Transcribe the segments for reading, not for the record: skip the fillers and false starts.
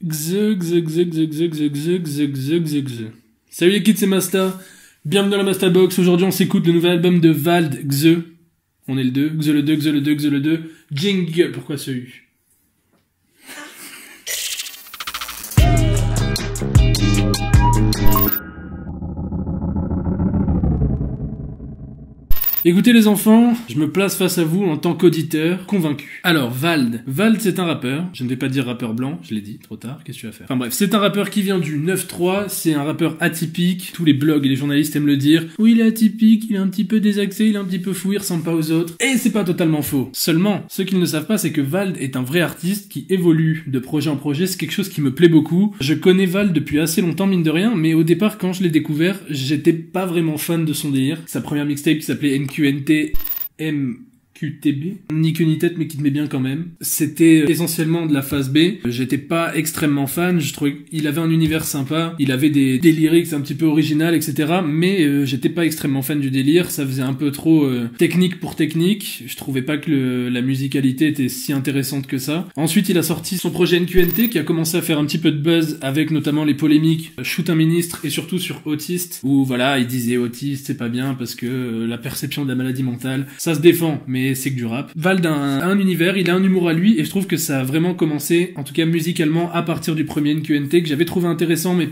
Salut les kids, c'est Masta. Bienvenue dans la Masta Box. Aujourd'hui, on s'écoute le nouvel album de Vald, Xe. On est le 2. Xe le 2, Xe le 2, Xe le 2. Jingle. Pourquoi ce U? Écoutez les enfants, je me place face à vous en tant qu'auditeur convaincu. Alors, Vald. Vald, c'est un rappeur. Je ne vais pas dire rappeur blanc, je l'ai dit, trop tard, qu'est-ce que tu vas faire? Enfin bref, c'est un rappeur qui vient du 9-3, c'est un rappeur atypique. Tous les blogs et les journalistes aiment le dire. Oui, il est atypique, il est un petit peu désaxé, il est un petit peu fou, il ressemble pas aux autres. Et c'est pas totalement faux. Seulement, ce qu'ils ne savent pas, c'est que Vald est un vrai artiste qui évolue de projet en projet, c'est quelque chose qui me plaît beaucoup. Je connais Vald depuis assez longtemps, mine de rien, mais au départ, quand je l'ai découvert, j'étais pas vraiment fan de son délire. Sa première mixtape qui s'appelait NQNT MQTB, ni queue ni tête mais qui te met bien quand même. C'était essentiellement de la phase B. J'étais pas extrêmement fan, je trouvais qu'il avait un univers sympa, il avait des lyrics un petit peu originales, etc. Mais j'étais pas extrêmement fan du délire, ça faisait un peu trop technique pour technique. Je trouvais pas que la musicalité était si intéressante que ça. Ensuite, il a sorti son projet NQNT qui a commencé à faire un petit peu de buzz avec notamment les polémiques Shoot un ministre et surtout sur Autiste, où voilà, il disait autiste c'est pas bien parce que la perception de la maladie mentale, ça se défend, mais c'est que du rap. Vald a un univers, il a un humour à lui, et je trouve que ça a vraiment commencé, en tout cas musicalement, à partir du premier NQNT, que j'avais trouvé intéressant, mais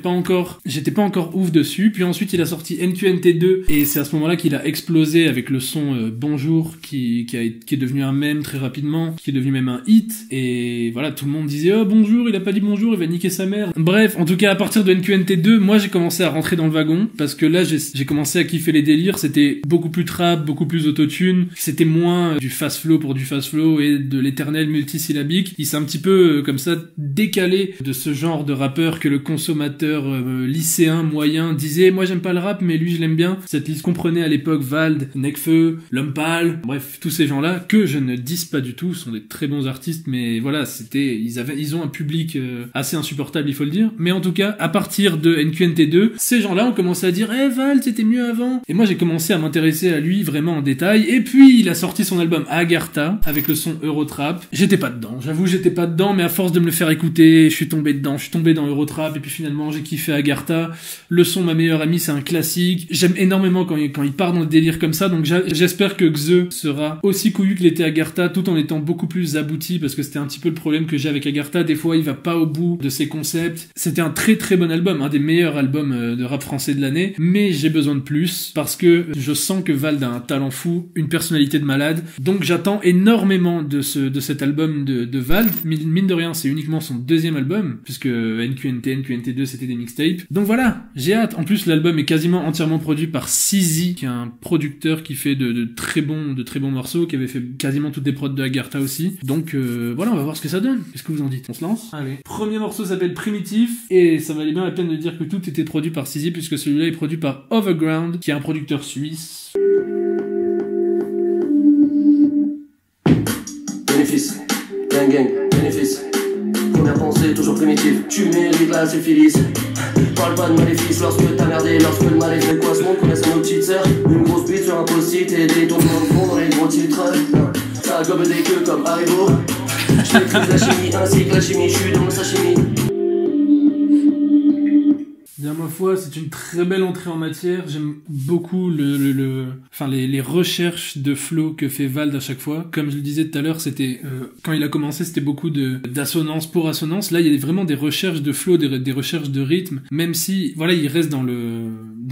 j'étais pas encore ouf dessus. Puis ensuite, il a sorti NQNT 2, et c'est à ce moment-là qu'il a explosé avec le son Bonjour, qui est devenu un mème très rapidement, qui est devenu même un hit, et voilà, tout le monde disait, oh bonjour, il a pas dit bonjour, il va niquer sa mère. Bref, en tout cas, à partir de NQNT 2, moi j'ai commencé à rentrer dans le wagon, parce que là, j'ai commencé à kiffer les délires, c'était beaucoup plus trap, beaucoup plus autotune, c'était moins du fast flow pour du fast flow et de l'éternel multisyllabique. Il s'est un petit peu comme ça décalé de ce genre de rappeur que le consommateur lycéen moyen disait moi j'aime pas le rap mais lui je l'aime bien. Cette liste comprenait à l'époque Vald, Nekfeu, L'Homme Pâle, bref tous ces gens-là que je ne dise pas du tout, sont des très bons artistes mais voilà ils ont un public assez insupportable il faut le dire. Mais en tout cas à partir de NQNT 2 ces gens-là ont commencé à dire Vald c'était mieux avant et moi j'ai commencé à m'intéresser à lui vraiment en détail et puis il a sorti son album Agartha avec le son Eurotrap. J'étais pas dedans, j'avoue j'étais pas dedans mais à force de me le faire écouter, je suis tombé dans Eurotrap et puis finalement j'ai kiffé Agartha. Le son Ma meilleure amie c'est un classique. J'aime énormément quand il part dans le délire comme ça donc j'espère que Xe sera aussi couillu qu'il était Agartha tout en étant beaucoup plus abouti parce que c'était un petit peu le problème que j'ai avec Agartha. Des fois il va pas au bout de ses concepts. C'était un très très bon album, un des meilleurs albums de rap français de l'année mais j'ai besoin de plus parce que je sens que Vald a un talent fou, une personnalité de malade. Donc j'attends énormément de cet album de Vald. Mine de rien, c'est uniquement son deuxième album, puisque NQNT 2 c'était des mixtapes. Donc voilà, j'ai hâte. En plus, l'album est quasiment entièrement produit par Sizi, qui est un producteur qui fait de très bons morceaux, qui avait fait quasiment toutes les prods de Agartha aussi. Donc voilà, on va voir ce que ça donne. Qu'est-ce que vous en dites? On se lance? Allez. Premier morceau s'appelle Primitif, et ça valait bien la peine de dire que tout était produit par Sizi, puisque celui-là est produit par Overground, qui est un producteur suisse. Bénéfice, gang, bénéfice. Première pensée, toujours primitive. Tu mérites la syphilis. Parle pas de maléfice lorsque t'as merdé, lorsque le mal est fait. Quoi, ce monde connaît nos petites sœurs. Une grosse bite sur un post-it et des tombements de fond dans les gros titres. Ça gobe des queues comme Haribo. Je maîtrise la chimie ainsi que la chimie, je suis dans le sashimi. Bien ma foi, c'est une très belle entrée en matière. J'aime beaucoup les recherches de flow que fait Vald à chaque fois. Comme je le disais tout à l'heure, c'était quand il a commencé, c'était beaucoup d'assonance pour assonance. Là, il y a vraiment des recherches de flow, des recherches de rythme. Même si, voilà, il reste dans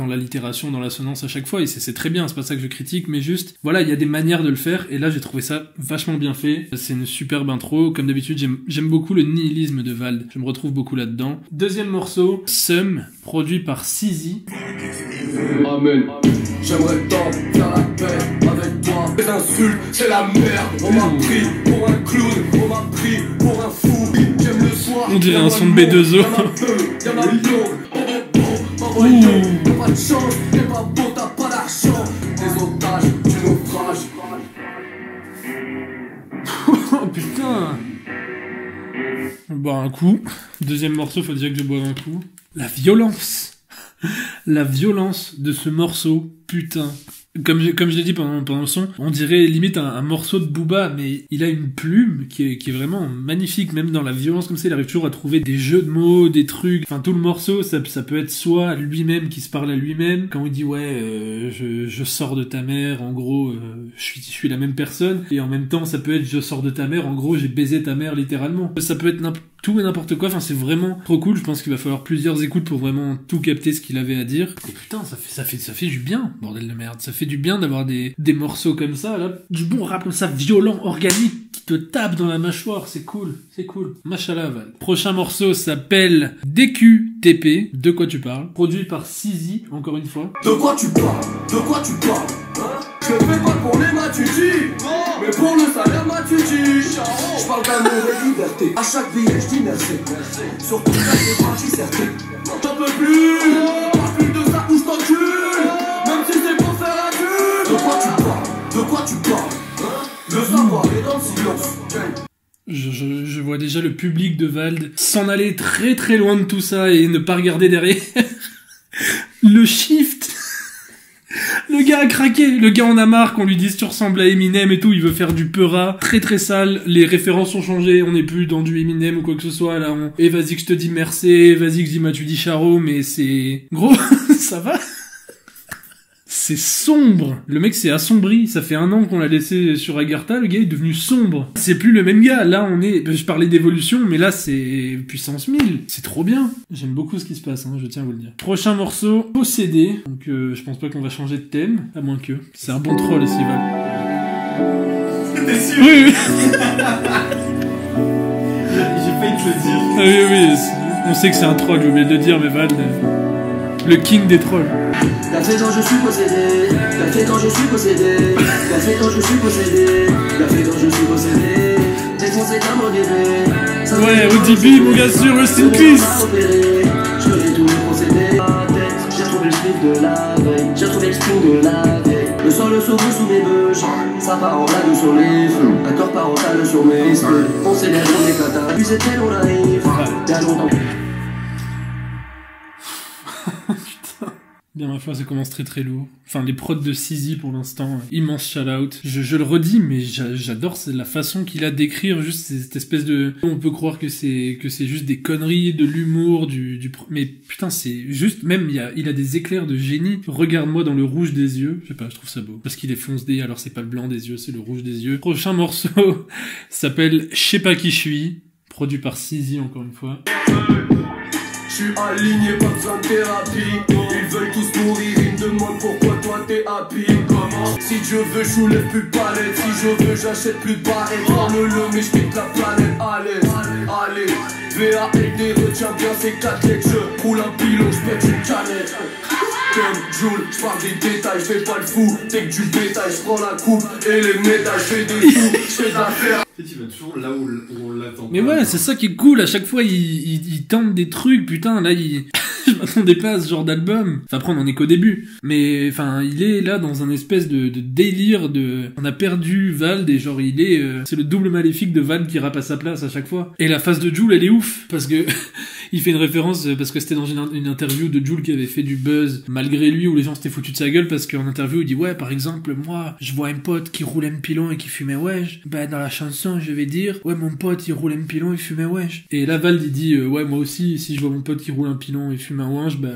l'allitération, dans l'assonance à chaque fois. Et c'est très bien, c'est pas ça que je critique, mais juste, voilà, il y a des manières de le faire. Et là, j'ai trouvé ça vachement bien fait. C'est une superbe intro. Comme d'habitude, j'aime beaucoup le nihilisme de Vald. Je me retrouve beaucoup là-dedans. Deuxième morceau, Sum, produit par Sizi. Amen. J'aimerais tant faire la paix avec toi. Les insultes, c'est la merde. On m'a pris pour un clown, on m'a pris pour un fou. J'aime le soir. On dirait un son de B2O. Y'a ma blonde. T'as pas de chance, t'es pas beau, t'as pas d'argent. Des otages, du naufrage. Oh putain. On boit un coup. Deuxième morceau, faut déjà que je boive un coup. La violence de ce morceau, putain. comme je l'ai dit pendant le son, on dirait limite un morceau de Booba, mais il a une plume qui est vraiment magnifique, même dans la violence comme ça, il arrive toujours à trouver des jeux de mots, des trucs, enfin tout le morceau, ça peut être soit lui-même qui se parle à lui-même, quand il dit ouais, je sors de ta mère, en gros, je suis la même personne, et en même temps ça peut être je sors de ta mère, en gros j'ai baisé ta mère littéralement. Ça peut être tout et n'importe quoi, enfin c'est vraiment trop cool, je pense qu'il va falloir plusieurs écoutes pour vraiment tout capter ce qu'il avait à dire. Et putain, ça fait du bien, bordel de merde, ça fait du bien d'avoir des morceaux comme ça, là, du bon rap comme ça, violent, organique, qui te tape dans la mâchoire, c'est cool. Machallah, Val. Prochain morceau s'appelle DQTP, De quoi tu parles, produit par Sizi, encore une fois. De quoi tu parles? Hein? Je le fais pas pour les matutis, mais pour le salaire matutis. Je parle d'amour et de liberté. À chaque billet, je dis merci. Surtout quand j'ai pas disserté. J'en peux plus, pas plus de ça ou je t'encule. Même si c'est pour faire la thune. De quoi tu parles? Hein? Le savoir est dans le silence. Je vois déjà le public de Vald s'en aller très très loin de tout ça et ne pas regarder derrière. Le shift. Le gars a craqué, le gars en a marre qu'on lui dise tu ressembles à Eminem et tout, il veut faire du peura, très très sale, les références ont changé, on n'est plus dans du Eminem ou quoi que ce soit, là et vas-y que je te dis merci, vas-y que je dis tu dis Charo, mais c'est... Gros, ça va? C'est sombre. Le mec s'est assombri. Ça fait 1 an qu'on l'a laissé sur Agartha. Le gars est devenu sombre. C'est plus le même gars. Là, je parlais d'évolution, mais là, c'est puissance 1000. C'est trop bien. J'aime beaucoup ce qui se passe, hein, je tiens à vous le dire. Prochain morceau, Possédé. Donc, je pense pas qu'on va changer de thème. À moins que. C'est un bon troll aussi, Val. T'es sûr? Oui. J'ai failli te le dire. Oui. On sait que c'est un troll, j'ai oublié de le dire, mais Val... Le king des trolls. La fait quand je suis possédé. La fait quand je suis possédé. La fait quand je suis possédé. La fait quand je suis possédé. Défoncé comme au début. Ouais, ODB, mon gars sûr, Rest in Peace. Je l'ai tout procédé. J'ai retrouvé le slip de la veille. J'ai retrouvé le string de la veille. Le sol le sauve sous mes bûches. Ça part en blague sur les feux. Accord parental sur mes cheveux. On s'élève, on est cata. Puis c'était on arrive. T'as longtemps. Bien ma foi, ça commence très très lourd. Enfin, les prods de Sizi pour l'instant, immense shout-out. Je le redis, mais j'adore la façon qu'il a d'écrire, juste cette espèce de... On peut croire que c'est juste des conneries, de l'humour, mais putain, c'est juste... Même, il a des éclairs de génie. Regarde-moi dans le rouge des yeux. Je sais pas, je trouve ça beau. Parce qu'il est fonce-dé, alors c'est pas le blanc des yeux, c'est le rouge des yeux. Prochain morceau s'appelle Je sais pas qui je suis, produit par Sizi, encore une fois. Je suis aligné, pas besoin de thérapie. Ils veulent tous mourir, ils me demandent pourquoi toi t'es happy. Comment? Si je veux, je soulève plus de palette. Si je veux, j'achète plus de barrettes. Parle-le, mais je quitte la planète. Allez, VALD, retiens bien ces 4 lettres. Je roule un pilon, je pète une canette. Comme Joule, je parle des détails, je fais pas le fou. Dès que du bétail, je prends la coupe et les médailles, je fais des sous, je fais de l'affaire. Tu vas toujours là où on l'attend. Mais ouais, c'est ça qui est cool, à chaque fois il tente des trucs, putain, là je m'attendais pas à ce genre d'album. Enfin après on en est qu'au début, mais enfin il est là dans un espèce de délire on a perdu Vald et genre c'est le double maléfique de Vald qui rappe à sa place à chaque fois. Et la phase de Jul elle est ouf, parce que il fait une référence, parce que c'était dans une interview de Jul qui avait fait du buzz malgré lui, où les gens s'étaient foutus de sa gueule, parce qu'en interview il dit ouais par exemple moi je vois un pote qui roule un pilon et qui fumait wesh, bah dans la chanson je vais dire ouais mon pote il roule un pilon et fumait wesh. Et là Vald il dit ouais moi aussi si je vois mon pote qui roule un pilon et fume un wesh, bah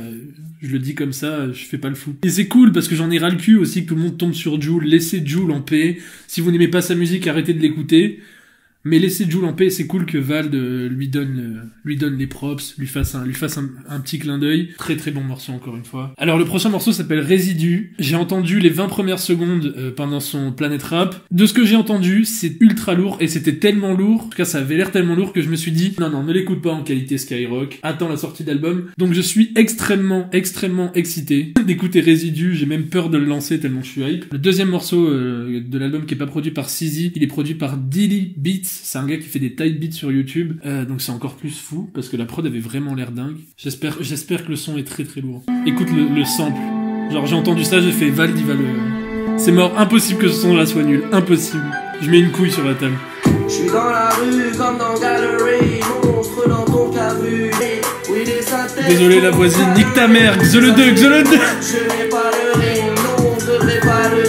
je le dis comme ça, je fais pas le fou. Et c'est cool parce que j'en ai ras le cul aussi que tout le monde tombe sur Jul. Laissez Jul en paix. Si vous n'aimez pas sa musique, arrêtez de l'écouter. Mais laissez Jul en paix, c'est cool que Vald lui donne les props, lui fasse un petit clin d'œil. Très très bon morceau encore une fois. Alors le prochain morceau s'appelle Résidu. J'ai entendu les 20 premières secondes pendant son Planet Rap. De ce que j'ai entendu, c'est ultra lourd et c'était tellement lourd, en tout cas ça avait l'air tellement lourd que je me suis dit non ne l'écoute pas en qualité Skyrock, attends la sortie d'album. Donc je suis extrêmement excité d'écouter Résidu, j'ai même peur de le lancer tellement je suis hype. Le deuxième morceau de l'album qui est pas produit par Sizi, il est produit par Dilly Beats. C'est un gars qui fait des type beats sur YouTube, donc c'est encore plus fou, parce que la prod avait vraiment l'air dingue. J'espère que le son est très très lourd. Écoute le sample. Genre j'ai entendu ça, j'ai fait Vald, il va le... C'est mort, impossible que ce son-là soit nul, impossible. Je mets une couille sur la table. Je suis dans la rue comme dans Gallery, monstre dans ton cavu. Oui, les synthèses. Désolé la voisine, nique ta mère, Xe le 2. Je n'ai pas le rime, non, je devrais pas le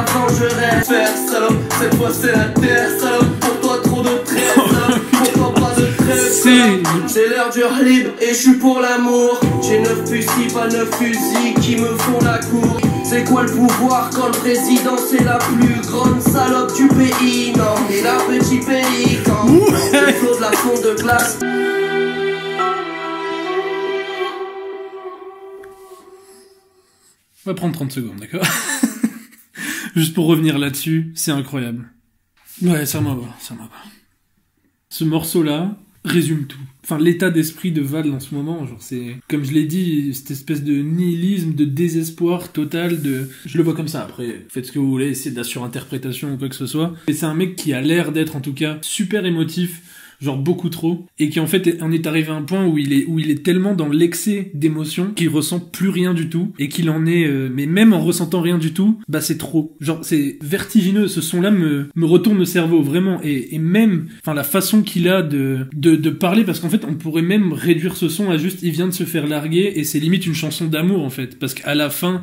la vengeresse. Faire salope, cette fois c'est la terre salope. Pour toi trop de traits salope, pour toi pas de trêve. C'est l'heure du libre et je suis pour l'amour. J'ai 9 fusils, pas 9 fusils qui me font la cour. C'est quoi le pouvoir quand le président c'est la plus grande salope du pays? Non, mais la petit pélican, le flot de la fonte de glace. On va prendre 30 secondes, d'accord? Juste pour revenir là-dessus, c'est incroyable. Ouais, ça m'a pas, ça m'a pas. Ce morceau-là résume tout. Enfin, l'état d'esprit de Val en ce moment, genre c'est, comme je l'ai dit, cette espèce de nihilisme, de désespoir total, de... Je le vois comme ça, après, faites ce que vous voulez, essayez de la surinterprétation ou quoi que ce soit. Et c'est un mec qui a l'air d'être, en tout cas, super émotif, genre beaucoup trop, et qui en fait en est arrivé à un point où il est tellement dans l'excès d'émotion qu'il ressent plus rien du tout, et qu'il en est, mais même en ressentant rien du tout, bah c'est trop. Genre c'est vertigineux, ce son-là me retourne le cerveau, vraiment, et même, enfin la façon qu'il a de parler, parce qu'en fait on pourrait même réduire ce son à juste il vient de se faire larguer, et c'est limite une chanson d'amour en fait, parce qu'à la fin,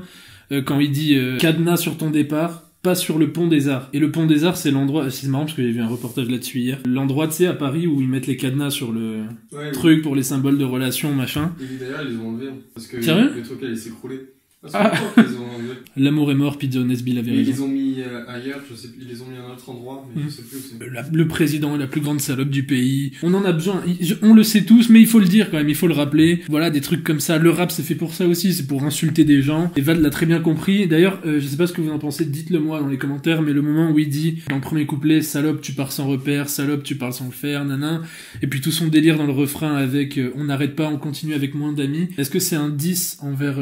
quand il dit cadenas sur ton départ, pas sur le pont des Arts. Et le pont des Arts, c'est l'endroit, c'est marrant parce que j'ai vu un reportage là-dessus hier, l'endroit, tu sais, à Paris où ils mettent les cadenas sur le truc pour les symboles de relation, machin. Et d'ailleurs, ils les ont enlevés, parce que sérieux le truc allait s'écrouler. Qu'ils ont enlevé. L'amour est mort, Pizza Nesby l'avait raison. Ils les ont mis ailleurs, je sais plus, ils les ont mis à un autre endroit, mais je sais plus où c'est. Le président est la plus grande salope du pays. On en a besoin. On le sait tous, mais il faut le dire quand même, il faut le rappeler. Voilà, des trucs comme ça. Le rap, c'est fait pour ça aussi, c'est pour insulter des gens. Et Val l'a très bien compris. D'ailleurs, je sais pas ce que vous en pensez, dites-le moi dans les commentaires, mais le moment où il dit, dans le premier couplet, salope, tu pars sans repère, salope, tu parles sans le faire, nanan. Et puis tout son délire dans le refrain avec, on n'arrête pas, on continue avec moins d'amis. Est-ce que c'est un 10 envers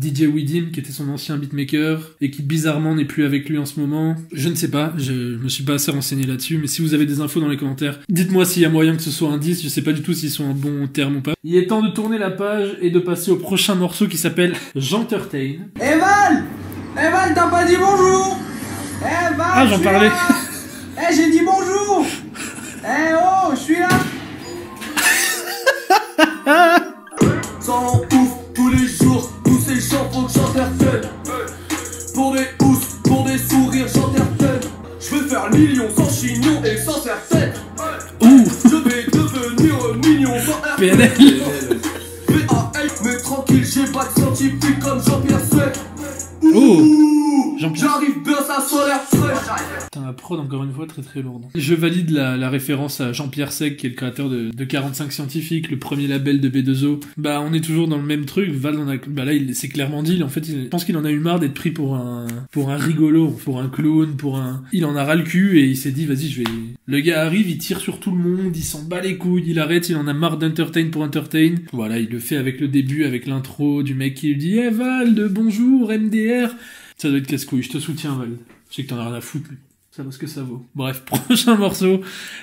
DJ Widim, qui était son ancien beatmaker, et qui bizarrement n'est plus avec lui en ce moment? Je ne sais pas, je me suis pas assez renseigné là-dessus, mais si vous avez des infos dans les commentaires, dites-moi s'il y a moyen que ce soit un 10, je sais pas du tout s'ils sont un bon terme ou pas. Il est temps de tourner la page et de passer au prochain morceau qui s'appelle J'entertain. Val, t'as pas dit bonjour? Val, ah, j'en parlais. J'ai dit bonjour. Oh, je suis là. Sans ouf, tous les jours, tous ces gens faut que j'entertaine. Pour des housses, pour des sourires, j'entertaine. Je veux faire million sans chignon et sans certaine. Je vais devenir mignon sans PNL. VAL, mais tranquille, j'ai pas de scientifique comme Jean-Pierre Sec. J'arrive bien, ça solaire fraîche. Putain, la prod encore une fois très très lourde. Je valide la référence à Jean-Pierre Sec, qui est le créateur de 45 scientifiques, le premier label de B2O. Bah on est toujours dans le même truc. Val bah là il s'est clairement dit, en fait je pense qu'il en a eu marre d'être pris pour un rigolo, pour un clown, il en a ras le cul et il s'est dit vas-y le gars arrive, il tire sur tout le monde, il s'en bat les couilles, il arrête, il en a marre d'entertain pour entertain. Voilà, il le fait avec le début, avec l'intro du mec qui lui dit Val, bonjour MDR. Ça doit être casse-couille, je te soutiens Val. Je sais que t'en as rien à foutre, mais ça vaut ce que ça vaut. Bref, prochain morceau,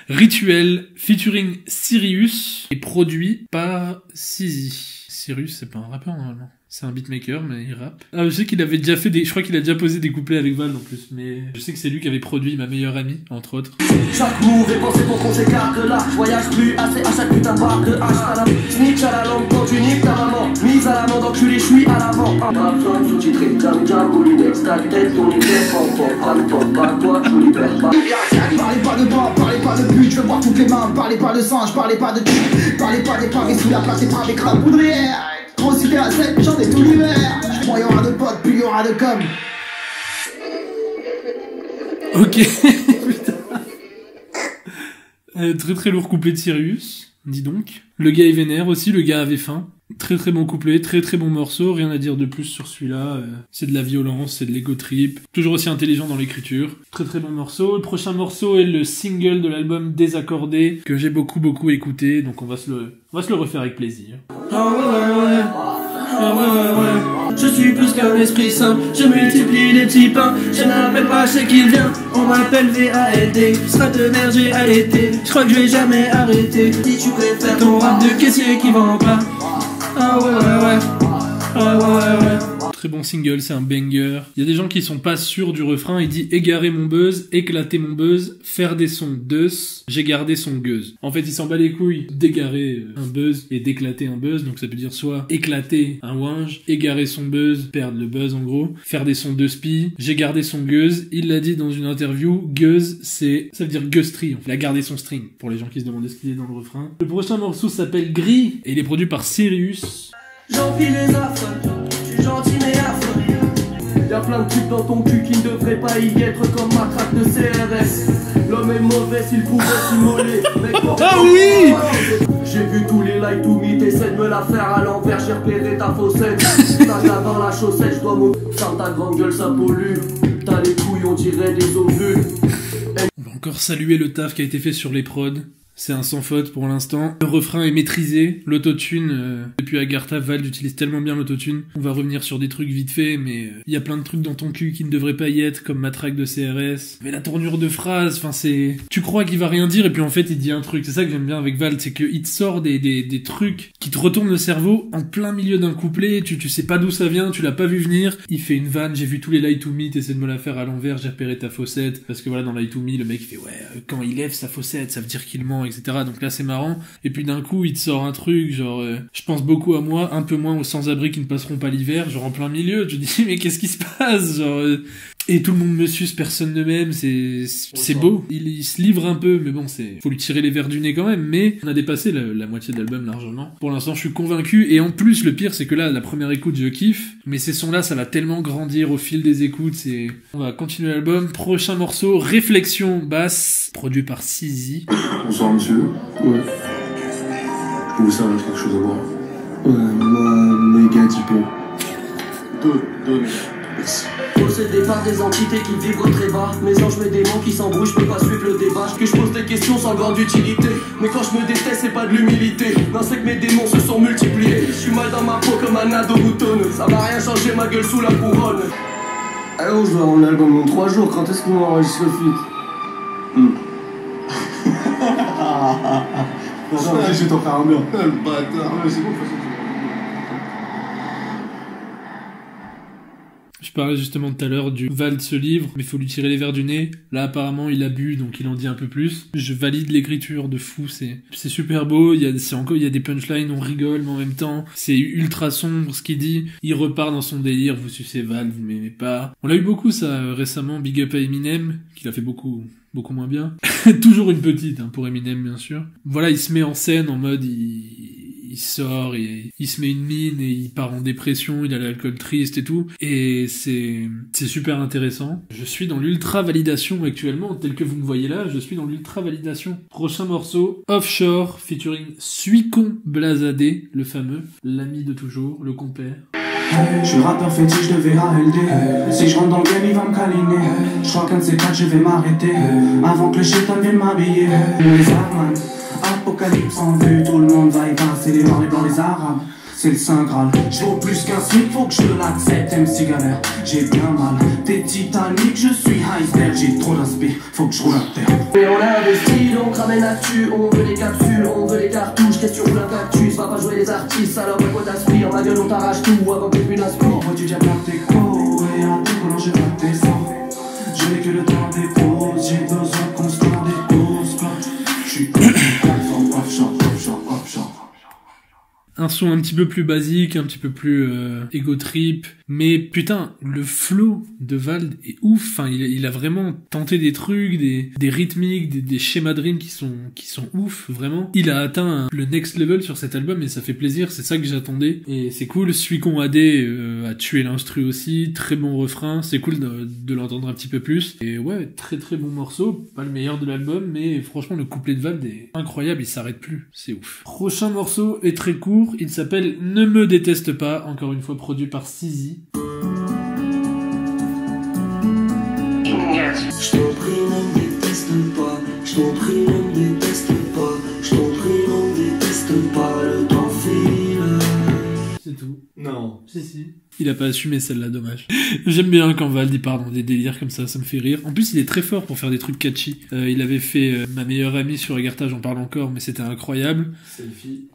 Rituel, featuring Sirius, et produit par Sizi. Sirius, c'est pas un rappeur normalement. C'est un beatmaker, mais il rappe. Ah, je sais qu'il avait déjà fait je crois qu'il a déjà posé des couplets avec Val en plus, mais je sais que c'est lui qui avait produit Ma Meilleure Amie, entre autres. Chaque move est pensé pour qu'on s'écarte de là. Je voyage plus assez à chaque putain de barre de hache à la snitch à la langue quand tu niques ta maman. Mise à l'amende, enculé, je suis à l'avant. Pas besoin de sous-titré, jam jam, boulinex, ta tête, ton idée, pas toi, je vous libère pas. Parlez pas de bras, parlez pas de but, je veux voir toutes les mains. Parlez pas de singe, parlez pas de cul. Parlez pas des paris sous la place et pas des crabes poudrières. Trop cité à sec, j'en ai tout l'hiver. Moi y'aura de potes, puis y'aura de com. Ok, putain. Très très lourd couplet de Sirius, dis donc. Le gars est vénère aussi, le gars avait faim. Très très bon couplet, très très bon morceau, rien à dire de plus sur celui-là. C'est de la violence, c'est de l'ego trip. Toujours aussi intelligent dans l'écriture. Très très bon morceau. Le prochain morceau est le single de l'album Désaccordé, que j'ai beaucoup beaucoup écouté, donc on va se le refaire avec plaisir. Je suis plus qu'un esprit simple, je multiplie les petits pains. Je n'appelle pas chez qu'il vient, on m'appelle VALD. Sera de mer, j'ai allaité, je crois que je vais jamais arrêter. Si tu préfères ton rap de caissier qui vend pas. Ah ouais. Très bon single, c'est un banger. Il y a des gens qui sont pas sûrs du refrain, il dit égarer mon buzz, éclater mon buzz, faire des sons deus, j'ai gardé son gueuse. En fait, il s'en bat les couilles d'égarer un buzz et d'éclater un buzz, donc ça peut dire soit éclater un winge, égarer son buzz, perdre le buzz en gros, faire des sons de spi, j'ai gardé son gueuse. Il l'a dit dans une interview, gueuse, ça veut dire gueuserie, il a gardé son string, pour les gens qui se demandaient ce qu'il est dans le refrain. Le prochain morceau s'appelle Gris, et il est produit par Sirius. J'empile les affres, je suis gentil mais affreux. Y'a plein de types dans ton cul qui ne devraient pas y être comme ma traque de CRS. L'homme est mauvais s'il pouvait s'immoler. Ah oui! J'ai vu tous les light to me, t'essaies de me la faire à l'envers, j'ai repéré ta faussette. T'as de la dans la chaussette, je dois faire ta grande gueule, ça pollue. T'as les couilles, on dirait des ovules. On va encore saluer le taf qui a été fait sur les prods. C'est un sans faute pour l'instant. Le refrain est maîtrisé. L'autotune, depuis Agartha, Vald utilise tellement bien l'autotune. On va revenir sur des trucs vite fait, mais il y a plein de trucs dans ton cul qui ne devraient pas y être, comme ma track de CRS. Mais la tournure de phrase, enfin c'est... Tu crois qu'il va rien dire, et puis en fait il dit un truc. C'est ça que j'aime bien avec Vald, c'est qu'il te sort des trucs qui te retournent le cerveau en plein milieu d'un couplet. Tu sais pas d'où ça vient, tu l'as pas vu venir. Il fait une vanne, j'ai vu tous les Lie to Me, t'essaies de me la faire à l'envers, j'ai repéré ta faussette. Parce que voilà, dans Lie to Me, le mec il fait ouais, quand il lève sa faussette, ça veut dire qu'il ment, etc. Donc là c'est marrant, et puis d'un coup il te sort un truc genre je pense beaucoup à moi, un peu moins aux sans-abri qui ne passeront pas l'hiver, genre en plein milieu. Je dis mais qu'est-ce qui se passe, genre et tout le monde me suce, personne ne m'aime, c'est beau. Il se livre un peu, mais bon, faut lui tirer les verres du nez quand même, mais on a dépassé la moitié de l'album largement. Pour l'instant, je suis convaincu, et en plus, le pire, c'est que là, la première écoute, je kiffe, mais ces sons-là, ça va tellement grandir au fil des écoutes, on va continuer l'album. Prochain morceau, Réflexion basse, produit par Sizi. Bonsoir, monsieur. Ouais. Je peux vous servir quelque chose à boire? Moi, méga typo. Deux, merci. Possédé par des entités qui vibrent très bas. Mes anges, mes démons qui s'embrouillent, je peux pas suivre le débat. Que je pose des questions sans grande utilité. Mais quand je me déteste, c'est pas de l'humilité. Non, c'est que mes démons se sont multipliés. Je suis mal dans ma peau comme un ado moutonne. Ça va rien changer, ma gueule sous la couronne. Alors, je dois rendre l'album dans 3 jours. Quand est-ce qu'on enregistre le feat? Non, je vais t'en faire un bien. Le bâtard. C'est bon, de toute façon. Je parlais justement tout à l'heure du Vald se livre, mais faut lui tirer les verres du nez. Là, apparemment, il a bu, donc il en dit un peu plus. Je valide l'écriture de fou, c'est super beau. Il y a des punchlines, on rigole, mais en même temps, c'est ultra sombre ce qu'il dit. Il repart dans son délire, vous sucez Vald, vous m'aimez pas. On l'a eu beaucoup, ça, récemment. Big up à Eminem, qui l'a fait beaucoup moins bien. Toujours une petite, hein, pour Eminem, bien sûr. Voilà, il se met en scène en mode, il sort, et il se met une mine, et il part en dépression, il a l'alcool triste et tout. Et c'est super intéressant. Je suis dans l'ultra-validation actuellement, tel que vous me voyez là, je suis dans l'ultra-validation. Prochain morceau, Offshore, featuring Suicon Blazadé, le fameux, l'ami de toujours, le compère. Je suis rappeur fétiche de VALD. Si je rentre dans le game, il va me câliner. Je crois qu'un de ces quatre, je vais m'arrêter avant que le shaitan vienne m'habiller. Les Arman, apocalypse en vue. Tout le monde va y passer, les noirs, les blancs, les arabes. C'est le Saint Graal. Je vaux plus qu'un SMIC, faut que je l'accepte. MC galère, j'ai bien mal. T'es Titanic, je suis iceberg. J'ai trop d'inspi, faut que je roule à terre. Et on investit, donc ramène actu. On veut les capsules, on veut les cartouches. Question pour la cactus, va pas jouer les artistes. Alors quoi t'aspires, ma gueule on t'arrache tout avant que tu n'aspires. Moi tu diable à tes coups et à tes colons j'ai pas tes sangs. Je n'ai que le temps des pauses, j'ai besoin constant des pauses. Je suis offshore. Un son un petit peu plus basique, un petit peu plus ego trip, mais putain, le flow de Vald est ouf. Enfin, il a vraiment tenté des trucs, des rythmiques, des schémas de rimes qui sont ouf, vraiment. Il a atteint le next level sur cet album et ça fait plaisir, c'est ça que j'attendais. Et c'est cool, Suicon AD a tué l'instru aussi, très bon refrain, c'est cool de l'entendre un petit peu plus. Et ouais, très très bon morceau, pas le meilleur de l'album, mais franchement le couplet de Vald est incroyable, il s'arrête plus, c'est ouf. Prochain morceau est très court, il s'appelle Ne me déteste pas, encore une fois produit par Sizi. Je t'en prie, ne me déteste pas. Je t'en prie, ne me déteste pas. Je t'en prie, ne me déteste pas. Le temps file. C'est tout. Non. Si. Il a pas assumé celle-là, dommage. J'aime bien quand Vald il part dans des délires comme ça me fait rire. En plus, il est très fort pour faire des trucs catchy. Il avait fait Ma meilleure amie sur Agartha, j'en parle encore, mais c'était incroyable.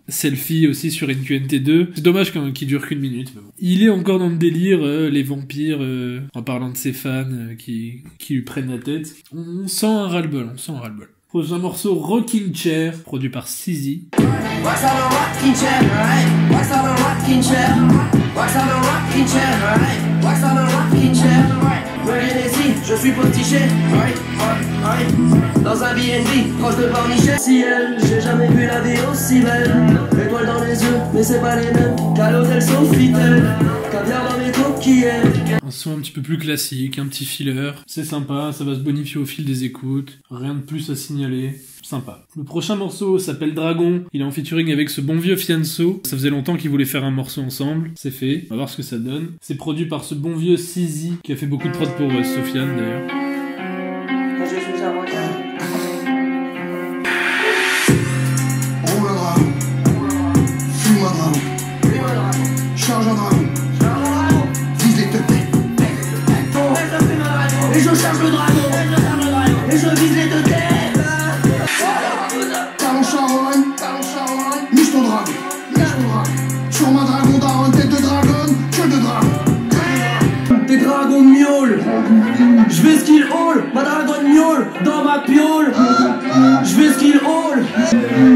Selfie aussi sur NQNT2. C'est dommage qu'il dure qu'une minute. Mais bon. Il est encore dans le délire, les vampires, en parlant de ses fans qui lui prennent la tête. On sent un ras-le-bol, Prochain morceau, Rocking Chair, produit par Sizi. Wax on a rocking chair, alright. Wax on a rocking chair. Wax on a rocking chair, alright. Wax on a rocking chair, alright. Venez ici, je suis postiché, alright. Dans un BNB, proche de Pornichet. Ciel, j'ai jamais vu la vie aussi belle. Étoiles dans les yeux, mais c'est pas les mêmes qu'à l'hôtel Sofitel. Caviar dans mes coquillettes. Un son un petit peu plus classique, un petit filler. C'est sympa, ça va se bonifier au fil des écoutes. Rien de plus à signaler. Sympa. Le prochain morceau s'appelle Dragon. Il est en featuring avec ce bon vieux Fianso. Ça faisait longtemps qu'ils voulaient faire un morceau ensemble. C'est fait. On va voir ce que ça donne. C'est produit par ce bon vieux Sizi, qui a fait beaucoup de prod pour Sofiane d'ailleurs. Quand je suis un regard. Roule un dragon. Fume un dragon. Charge un dragon. Vise les tetés. Et je charge le dragon. Et je vise les deux têtes. Talon charogne. Niche ton dragon. Sur ma dragon daron, tête de dragon, queue de dragon. Des dragons de miaule. Je vais skill haul. Ma dragon miaule dans ma piole. Je vais skill haul.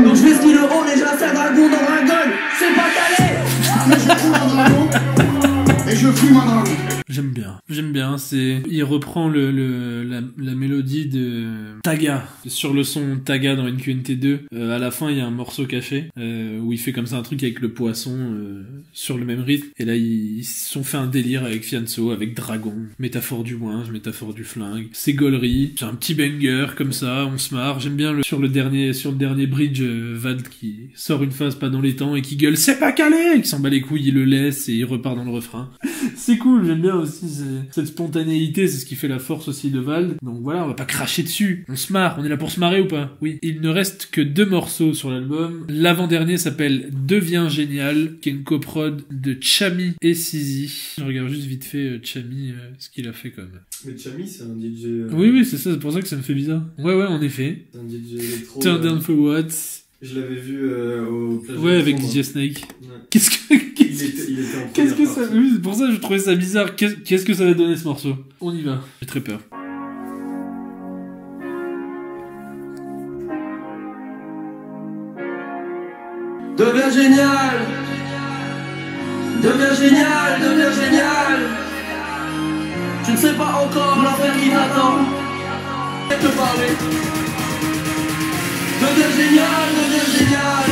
Donc je vais skill haul et j'insère dragon dans ma gueule. C'est pas calé. Mais je roule un dragon. Et je fume un dragon. J'aime bien, il reprend la mélodie de Taga, sur le son Taga dans NQNT2. À la fin, il y a un morceau caché, où il fait comme ça un truc avec le poisson, sur le même rythme. Et là, ils se sont fait un délire avec Fianso, avec Dragon, métaphore du ouinge, métaphore du flingue. C'est gaulerie, c'est un petit banger, comme ça, on se marre. J'aime bien sur le dernier bridge, Vald qui sort une phase pas dans les temps et qui gueule « C'est pas calé !» et qui s'en bat les couilles, il le laisse et il repart dans le refrain. C'est cool, j'aime bien aussi cette spontanéité, c'est ce qui fait la force aussi de Vald. Donc voilà, on va pas cracher dessus, on se marre, on est là pour se marrer ou pas? Oui. Il ne reste que 2 morceaux sur l'album. L'avant-dernier s'appelle Deviens Génial, qui est une coprod de Chami et Sizi. Je regarde juste vite fait Chami, ce qu'il a fait quand même. Mais Chami, c'est un DJ... Oui, c'est ça, c'est pour ça que ça me fait bizarre. Ouais, en effet. C'est un DJ électro... Turn down for what? Je l'avais vu au plage. Ouais, avec DJ Snake. Ouais. Qu'est-ce que ça... Oui, c'est pour ça que je trouvais ça bizarre. Qu'est-ce que ça va donner ce morceau? On y va. J'ai très peur. Deviens génial. Deviens génial, deviens génial. Tu ne sais pas encore l'enfer qui t'attend. Je vais te parler. Deviens génial, deviens génial.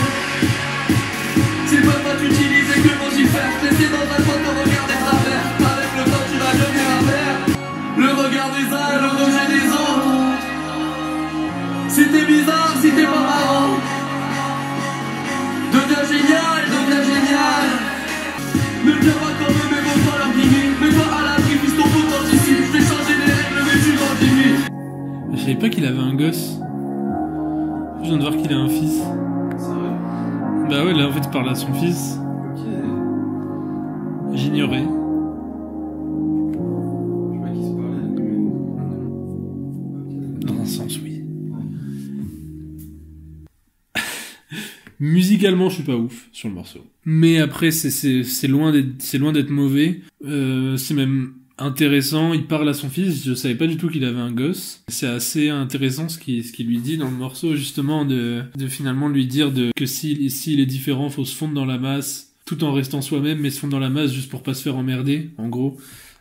S'ils peuvent pas t'utiliser, que vont-ils faire? Laisser dans ta faute te regarder travers. Avec le temps tu vas devenir un verre. Le regard des uns, le rejet des autres. Si t'es bizarre, si t'es pas marrant. Deviens génial, deviens génial. Ne viens pas comme eux, mais vont pas leur guider. Mets-toi à l'abri, puisque ton pote ici. Je vais changer les règles, mais tu grandis. Je savais pas qu'il avait un gosse. Je viens de voir qu'il a un fils. C'est vrai? Bah ouais, là en fait il parle à son fils. Ok. J'ignorais. Je crois qu'il se parlait, mais... Ok. Dans un sens, oui. Musicalement, je suis pas ouf sur le morceau. Mais après, c'est loin d'être mauvais. C'est même intéressant. Il parle à son fils. Je savais pas du tout qu'il avait un gosse. C'est assez intéressant ce qu'il lui dit dans le morceau, justement, de finalement lui dire que s'il est différent, faut se fondre dans la masse, tout en restant soi-même, mais se fondre dans la masse juste pour pas se faire emmerder, en gros.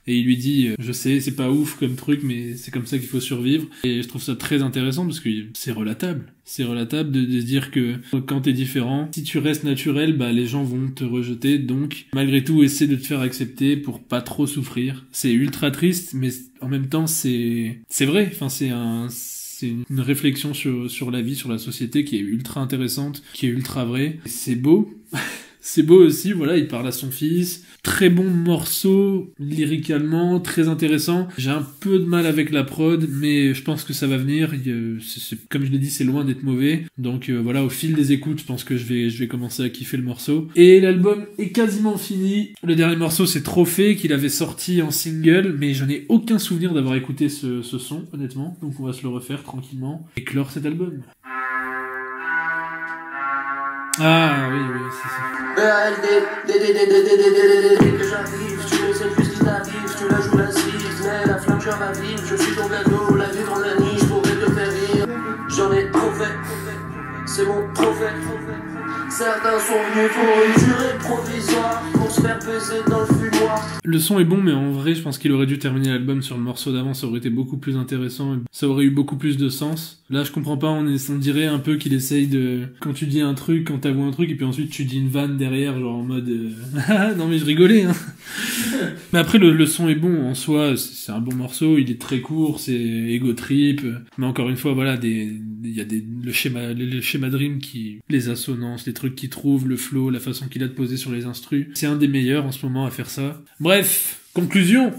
Et il lui dit, je sais, c'est pas ouf comme truc, mais c'est comme ça qu'il faut survivre. Et je trouve ça très intéressant parce que c'est relatable. C'est relatable de se dire que quand t'es différent, si tu restes naturel, bah les gens vont te rejeter. Donc, malgré tout, essaie de te faire accepter pour pas trop souffrir. C'est ultra triste, mais en même temps, c'est vrai. Enfin, c'est une réflexion sur la vie, sur la société qui est ultra intéressante, qui est ultra vraie. C'est beau. C'est beau aussi, voilà, il parle à son fils. Très bon morceau, lyricalement, très intéressant. J'ai un peu de mal avec la prod, mais je pense que ça va venir. Comme je l'ai dit, c'est loin d'être mauvais. Donc voilà, au fil des écoutes, je pense que je vais commencer à kiffer le morceau. Et l'album est quasiment fini. Le dernier morceau, c'est Trophée, qu'il avait sorti en single, mais je n'ai aucun souvenir d'avoir écouté ce son, honnêtement. Donc on va se le refaire tranquillement et clore cet album. Ah oui, c'est ça. Que j'arrive, tu le sais plus qui t'arrive, tu la joues la cise, mais la flamme je ravive, je suis ton gâteau, la vie dans la niche, je pourrais te faire rire. J'en ai trop fait, c'est mon trophée. Certains sont venus pour une durée provisoire, pour se faire peser dans le fumoir. Le son est bon, mais en vrai, je pense qu'il aurait dû terminer l'album sur le morceau d'avant, ça aurait été beaucoup plus intéressant, ça aurait eu beaucoup plus de sens. Là, je comprends pas, on dirait un peu qu'il essaye de... Quand tu dis un truc, quand t'avoues un truc, et puis ensuite tu dis une vanne derrière, genre en mode... non mais je rigolais, hein. Mais après, le son est bon, en soi, c'est un bon morceau, il est très court, c'est ego trip, mais encore une fois, voilà, il y a le schéma Dream qui... Les assonances, les trucs qu'il trouve, le flow, la façon qu'il a de poser sur les instrus. C'est un des meilleurs en ce moment à faire ça. Bref, conclusion.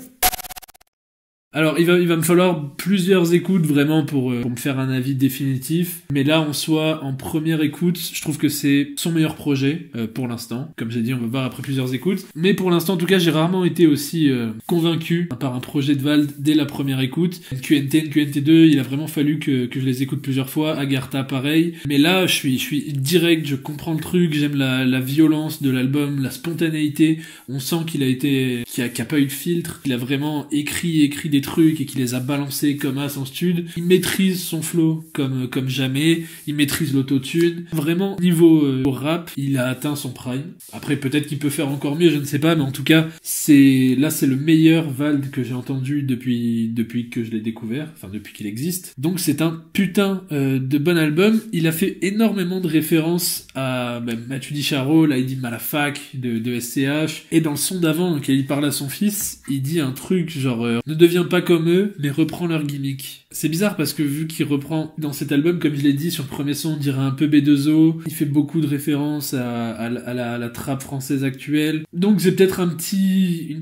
Alors, il va me falloir plusieurs écoutes vraiment pour me faire un avis définitif. Mais là, en soi, en première écoute, je trouve que c'est son meilleur projet pour l'instant. Comme j'ai dit, on va voir après plusieurs écoutes. Mais pour l'instant, en tout cas, j'ai rarement été aussi convaincu par un projet de Vald dès la première écoute. QNT, QNT2, il a vraiment fallu que je les écoute plusieurs fois. Agartha, pareil. Mais là, je suis direct, je comprends le truc, j'aime la violence de l'album, la spontanéité. On sent qu'il a pas eu de filtre. Il a vraiment écrit des trucs et qu'il les a balancés comme as en stud. Il maîtrise son flow comme jamais. Il maîtrise l'autotune. Vraiment, niveau rap, il a atteint son prime. Après, peut-être qu'il peut faire encore mieux, je ne sais pas, mais en tout cas, c'est le meilleur Vald que j'ai entendu depuis que je l'ai découvert, enfin depuis qu'il existe. Donc c'est un putain de bon album. Il a fait énormément de références à Matu Dicharo, là il dit Malafac de SCH, et dans le son d'avant, quand il parle à son fils, il dit un truc genre ne deviens pas comme eux, mais reprends leur gimmick. C'est bizarre parce que vu qu'il reprend dans cet album, comme je l'ai dit, sur le premier son, on dirait un peu B2O, il fait beaucoup de références à la trappe française actuelle. Donc c'est peut-être un petit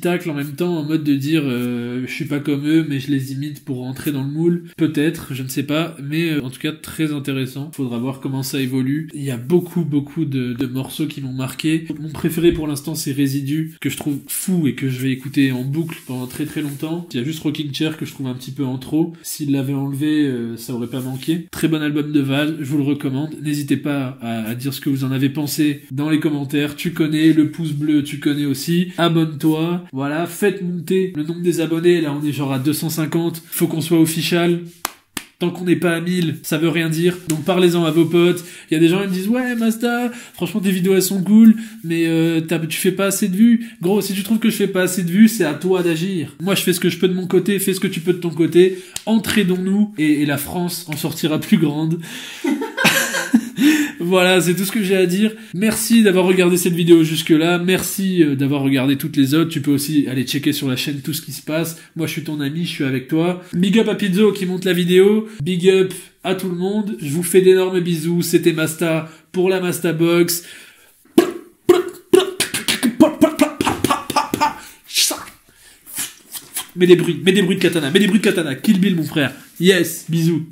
tacle en même temps, en mode de dire je suis pas comme eux, mais je les imite pour rentrer dans le moule. Peut-être, je ne sais pas, mais en tout cas très intéressant. Faudra voir comment ça évolue. Il y a beaucoup de morceaux qui m'ont marqué. Mon préféré pour l'instant c'est Résidu, que je trouve fou et que je vais écouter en boucle pendant très très longtemps. Il y a juste Rocking Chair que je trouve un petit peu en trop. S'il l'avait enlevé, ça aurait pas manqué. Très bon album de Val, je vous le recommande. N'hésitez pas à dire ce que vous en avez pensé dans les commentaires. Tu connais, le pouce bleu, tu connais aussi. Abonne-toi. Voilà, faites monter le nombre des abonnés. Là, on est genre à 250. Faut qu'on soit official. Tant qu'on n'est pas à 1000, ça veut rien dire. Donc parlez-en à vos potes. Il y a des gens qui me disent « Ouais, Masta, franchement tes vidéos elles sont cool, mais tu fais pas assez de vues. » Gros, si tu trouves que je fais pas assez de vues, c'est à toi d'agir. Moi, je fais ce que je peux de mon côté, fais ce que tu peux de ton côté. Entraidons-nous et la France en sortira plus grande. Voilà, c'est tout ce que j'ai à dire. Merci d'avoir regardé cette vidéo jusque-là. Merci d'avoir regardé toutes les autres. Tu peux aussi aller checker sur la chaîne tout ce qui se passe. Moi, je suis ton ami, je suis avec toi. Big up à Pizzo qui monte la vidéo. Big up à tout le monde. Je vous fais d'énormes bisous. C'était Masta pour la Masta Box. Mets des bruits de katana. Kill Bill, mon frère. Yes, bisous.